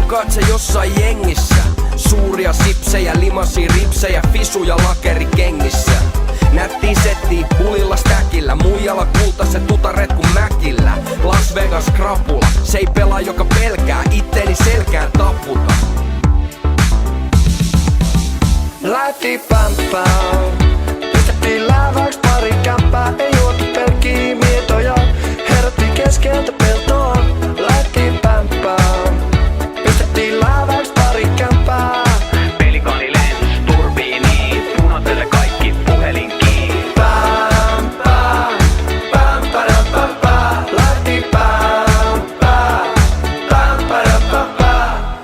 Makaat sä jossain jengissä? Suuria sipsejä, limasi ripsejä, fisuja lakerikengissä. Nättiin settiin pulilla stäkillä, muijalla kultaiset tutaret kun mäkillä. Las Vegas krapula, se ei pelaa joka pelkää, itteeni selkään taputa. Lähti pämpää, pistettiin lääväks pari kämpää. Ei juotu pelkkii mietoja, herättiin keskeltä peltoa. Lähti pämpää, pistettiin lääväks pari kämpää. Pelikani lens, turbiini, punotelle kaikki puhelin kiinni. Pämpää, pämpäräpämpää. Lähti pämpää, pämpäräpämpää.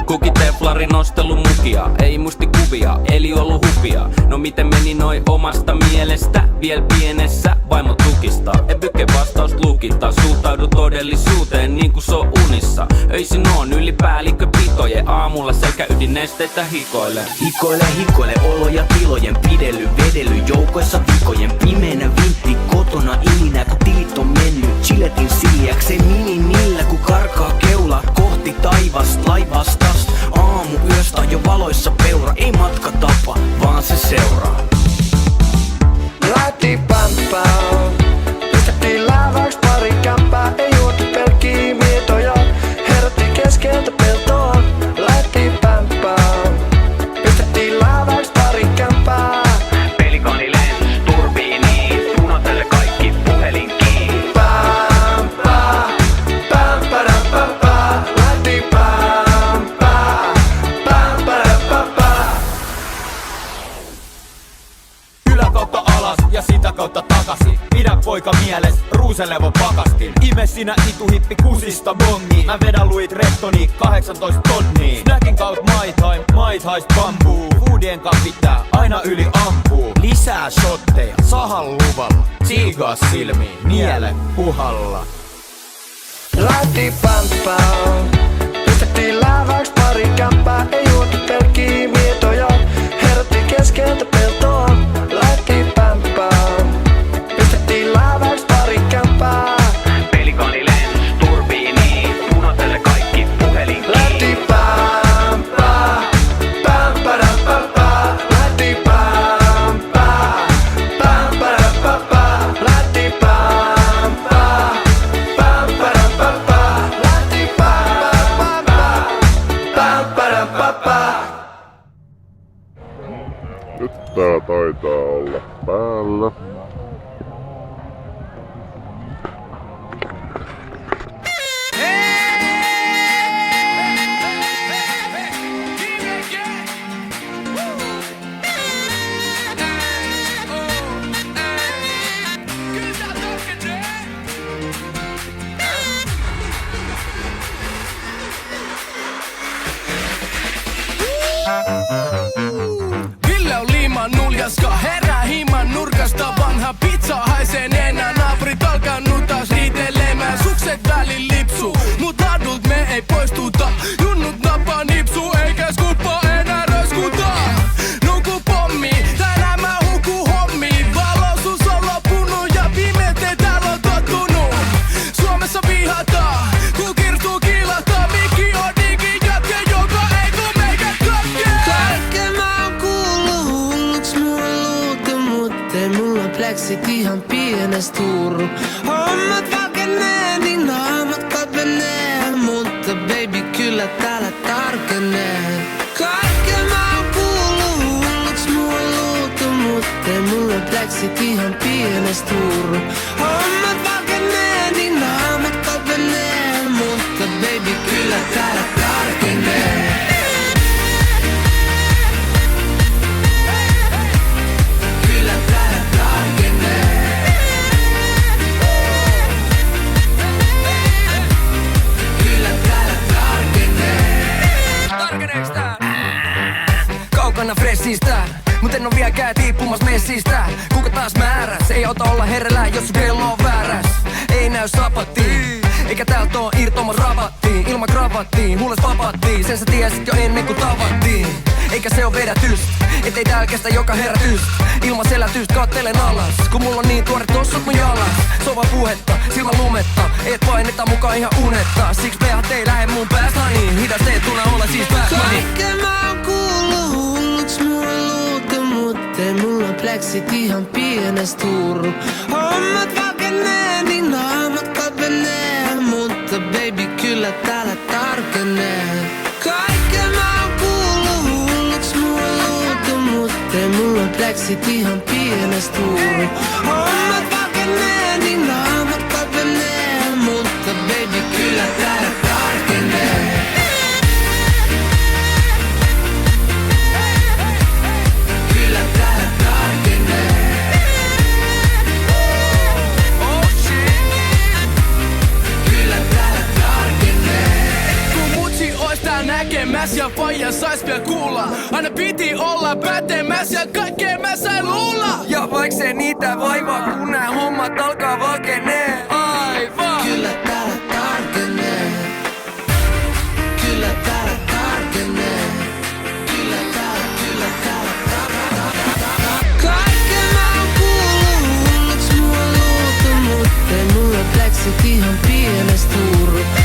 Kuki teflari nostelu mukia, ei mustikuvia, eli ollut hupia. No miten meni noi omasta mielestä, viel pienessä vaimo tukista. En pyke vastaus lukita, suhtaudu todellisuuteen niin kuin se on unissa. Öisin on yli päällikköpitojen, aamulla selkäydinesteitä hikoile. Hikoile, oloja tilojen pidely, vedely, joukoissa vikojen. Pimeänä vintti kotona ininä, kun tilit on mennyt. Chiletin siljäkseen minimillä, kun karkaa keula kohti taivasta, laivastas. Aamu yöstä jo valoissa peura, ei matkatapa, vaan se seuraa. Lähti pämpää, pistettiin lääväks pari kämpää. Ei juotu pelkkii mietoja, herättiin keskeltä peltoa. Lähti pämpää, pistettiin lääväks pari kämpää. Pelikani lens, turbiini, punotelle kaikki puhelin kiinni. Pämpää, pämpäräpämpää. Lähti pämpää, pämpäräpämpää. Yläkautta alas ja sitä kautta takaisin. Pidä poika mieles, ruuselevo pakastin. Ime sinä ituhippi kusista bongi. Mä vedän luit rektoni 18 tonnia. Snackin kaut my time, might haist bambuu. Foodien kaa pitää aina yli ampuu. Lisää shotteja, sahan luvalla. Tsiigaa silmiin, niele puhalla. Lähti pämpää, pistettiin lääväks pari kämpää. Ei juotu pelkkii mietoja, herättiin keskeltä peltoa. Lähti pämpää, pistettiin lääväks pari kämpää. Pelikani lens, turbiini, punotelle kaikki puhelin Lähti kiinni. pämpää, pämpäräpämpää. Lähti pämpää, pämpäräpämpää. Lähti pämpää, pämpäräpämpää. Lähti pämpää, pämpäräpämpää. Nyt tää taitaa olla päällä. Ville on liiman nuljaska, herää himan nurkasta. Vanha pizza haisee nenä, naapurit alkanut taas riitelemään. Sukset välin lipsuu, mut ladult me ei poistuta. Junnut nappaa nipsuu, eikä skuppaa enää röskuta. Nuku pommi, tänään mä hukuu hommiin. Valoisuus on loppunut ja pimeteen täällä on tottunut. Suomessa vihataan, kun kirstuu kilahtaa. Mikki on digijätkä, joka ei tuu meikät katkee. Kaiken mä oon kuullut hulluks mua luutu, mut ei mulla pleksit ihan pienes turru. Hommat valkenee, niin naamat kapenee, mutta baby kyllä täällä tarkenee. Kaiken mä oon kuullut hulluks mua luutu, mut ei mulla pleksit ihan pienes turru. Hommat valkenee, niin naamat kapenee, mutta baby kyllä täällä tarkenee. Kyllä täällä tarkenee. Kyllä täällä tarkenee. Tarkeneeks tää? Kaukana freshistä, mut en oo vieläkään tiippumas messistä. Kuka taas määräs? Ei auta olla hereillä, jos sun kello on vääräs. Ei näy sapatti, eikä eikä täältä oo irtoamas ravattiin. Ilman kravattiin, huules papattiin, sen sä tiesit jo ennen kuin tavattiin. Eikä se oo vedätyst, ettei täällä kestä joka herätyst. Ilman selätyst kattelen alas, kun mulla on niin tuore tossut mun jalas. Sova puhetta, silmän lumetta, et paineta mukaan ihan unetta. Siksi pehat ei lähe mun päästä niin hidas ei tule olla siis päästä. Kaikkea mä oon kuullut hulluks mua luultu, mut ei mulla pleksit ihan pienes turru. Hommat valkenee, niin naamat kalpenee, mutta baby kyllä täällä tarkenee. Kaikkea mä oon kuullut hulluks mua luultu, mut ei mulla pleksit ihan pienes turru. Hommat valkenee, niin naamat kalpenee, mutta baby kyllä täällä tarkenee. Kyllä täällä tarkenee. Oh shit. Kyllä täällä tarkenee. Kun mutsi ois tää näkemäs ja faija sais vielä kuulla. Aina piti olla pätemäs ja kaikkea mä sain luulla. Ja vaik se niitä vaivaa, kun nää hommat alkaa valkenee. Aivan. Kyllä täällä tarkenee. Kyllä täällä tarkenee. Kyllä täällä Kaikkea mä oon kuullut hulluks mua luultu, mut ei mulla pleksit ihan pienes turru.